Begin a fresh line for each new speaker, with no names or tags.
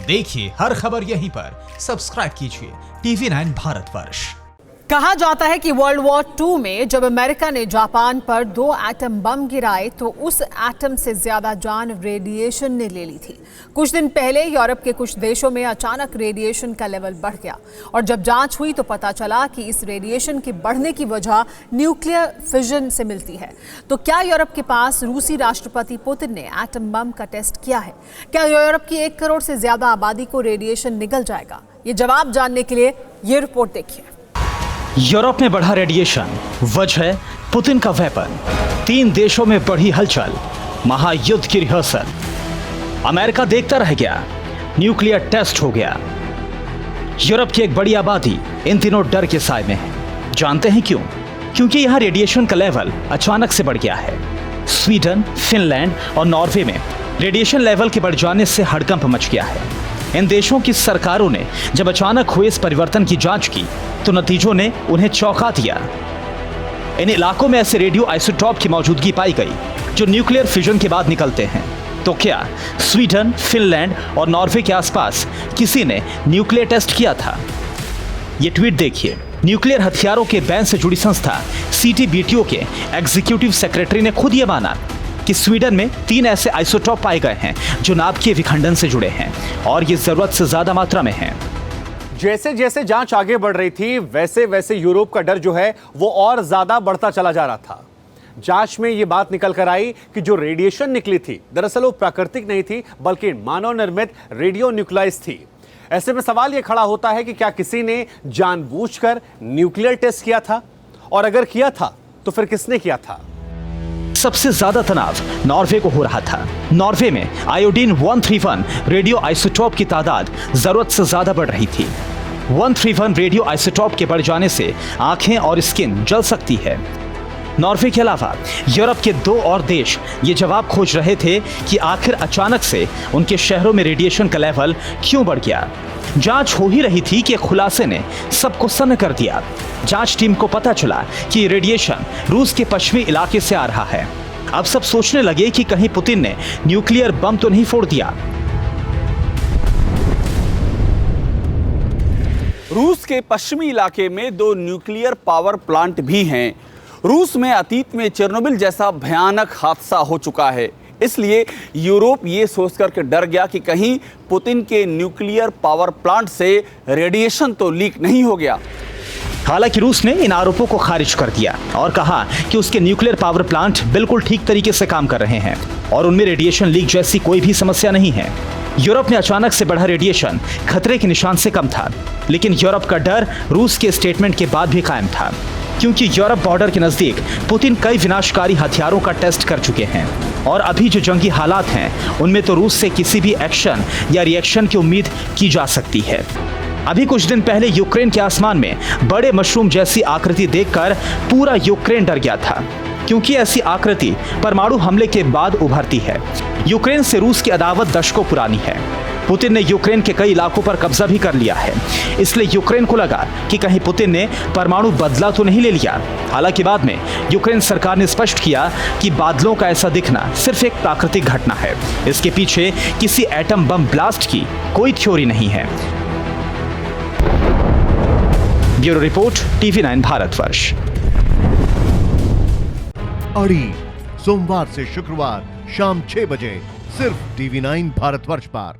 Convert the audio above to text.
देखिए हर खबर यहीं पर, सब्सक्राइब कीजिए TV9 भारतवर्ष।
कहा जाता है कि वर्ल्ड वॉर 2 में जब अमेरिका ने जापान पर 2 एटम बम गिराए तो उस एटम से ज्यादा जान रेडिएशन ने ले ली थी। कुछ दिन पहले यूरोप के कुछ देशों में अचानक रेडिएशन का लेवल बढ़ गया और जब जांच हुई तो पता चला कि इस रेडिएशन के बढ़ने की वजह न्यूक्लियर फिजन से मिलती है। तो क्या यूरोप के पास रूसी राष्ट्रपति पुतिन ने एटम बम का टेस्ट किया है? क्या यूरोप की 1 करोड़ से ज्यादा आबादी को रेडिएशन निगल जाएगा? ये जवाब जानने के लिए ये रिपोर्ट देखिए।
यूरोप में बढ़ा रेडिएशन, वजह पुतिन का वेपन, 3 देशों में बढ़ी हलचल, महायुद्ध की रिहर्सल, अमेरिका देखता रह गया, न्यूक्लियर टेस्ट हो गया। यूरोप की एक बड़ी आबादी इन दिनों डर के साए में है। जानते हैं क्यों? क्योंकि यहां रेडिएशन का लेवल अचानक से बढ़ गया है। स्वीडन, फिनलैंड और नॉर्वे में रेडिएशन लेवल के बढ़ जाने से हड़कंप मच गया है। इन देशों की सरकारों ने जब अचानक हुए इस परिवर्तन की जांच की तो नतीजों ने उन्हें चौंका दिया। इन इलाकों में ऐसे रेडियो आइसोटॉप की मौजूदगी पाई गई जो न्यूक्लियर फिजन के बाद निकलते हैं। तो क्या स्वीडन, फिनलैंड और नॉर्वे के आसपास किसी ने न्यूक्लियर टेस्ट किया था? ये ट्वीट देखिए। न्यूक्लियर हथियारों के बैन से जुड़ी संस्था CTBTO के एग्जीक्यूटिव सेक्रेटरी ने खुद ये माना कि स्वीडन में 3 ऐसे आइसोटॉप पाए गए हैं जो नाभिकीय विखंडन से जुड़े हैं और ये जरूरत से ज्यादा मात्रा में हैं।
जैसे जैसे जांच आगे बढ़ रही थी वैसे वैसे यूरोप का डर जो है वो और ज्यादा बढ़ता चला जा रहा था। जांच में ये बात निकल कर आई कि जो रेडिएशन निकली थी दरअसल वो प्राकृतिक नहीं थी बल्कि मानव निर्मित रेडियो न्यूक्लाइस थी। ऐसे में सवाल ये खड़ा होता है कि क्या किसी ने जानबूझकर न्यूक्लियर टेस्ट किया था, और अगर किया था तो फिर किसने किया था?
सबसे ज्यादा तनाव नॉर्वे को हो रहा था। नॉर्वे में आयोडीन 131 रेडियो आइसोटॉप की तादाद जरूरत से ज्यादा बढ़ रही थी। 131 रेडियो आइसोटॉप के बढ़ जाने से आंखें और स्किन जल सकती है। नॉर्वे के अलावा यूरोप के 2 और देश ये जवाब खोज रहे थे कि आखिर अचानक से उनके शहरों में रेडिएशन का लेवल क्यों बढ़ गया। जांच हो ही रही थी कि खुलासे ने सबको सन्न कर दिया। जांच टीम को पता चला कि रेडिएशन रूस के पश्चिमी इलाके से आ रहा है। अब सब सोचने लगे कि कहीं पुतिन ने न्यूक्लियर बम तो नहीं फोड़ दिया।
रूस के पश्चिमी इलाके में 2 न्यूक्लियर पावर प्लांट भी हैं। रूस में अतीत में चेरनोबिल जैसा भयानक हादसा हो चुका है, इसलिए यूरोप ये सोचकर के डर गया कि कहीं पुतिन के न्यूक्लियर पावर प्लांट से रेडिएशन तो लीक नहीं हो गया।
हालांकि रूस ने इन आरोपों को खारिज कर दिया और कहा कि उसके न्यूक्लियर पावर प्लांट बिल्कुल ठीक तरीके से काम कर रहे हैं और उनमें रेडिएशन लीक जैसी कोई भी समस्या नहीं है। यूरोप में अचानक से बढ़ा रेडिएशन खतरे के निशान से कम था, लेकिन यूरोप का डर रूस के स्टेटमेंट के बाद भी कायम था, क्योंकि यूरोप बॉर्डर के नजदीक पुतिन कई विनाशकारी हथियारों का टेस्ट कर चुके हैं और अभी जो जंगी हालात हैं उनमें तो रूस से किसी भी एक्शन या रिएक्शन की उम्मीद की जा सकती है। अभी कुछ दिन पहले यूक्रेन के आसमान में बड़े मशरूम जैसी आकृति देखकर पूरा यूक्रेन डर गया था, क्योंकि ऐसी आकृति परमाणु हमले के बाद उभरती है। यूक्रेन से रूस की अदावत दशकों पुरानी है। पुतिन ने यूक्रेन के कई इलाकों पर कब्जा भी कर लिया है, इसलिए यूक्रेन को लगा कि कहीं पुतिन ने परमाणु बदला तो नहीं ले लिया। हालांकि बाद में यूक्रेन सरकार ने स्पष्ट किया कि बादलों का ऐसा दिखना सिर्फ एक प्राकृतिक घटना है, इसके पीछे किसी एटम बम ब्लास्ट की कोई थ्योरी नहीं है। Bureau report TV9 Bharatvarsh.
अड़ी सोमवार से शुक्रवार शाम 6 बजे सिर्फ TV9 भारतवर्ष पर।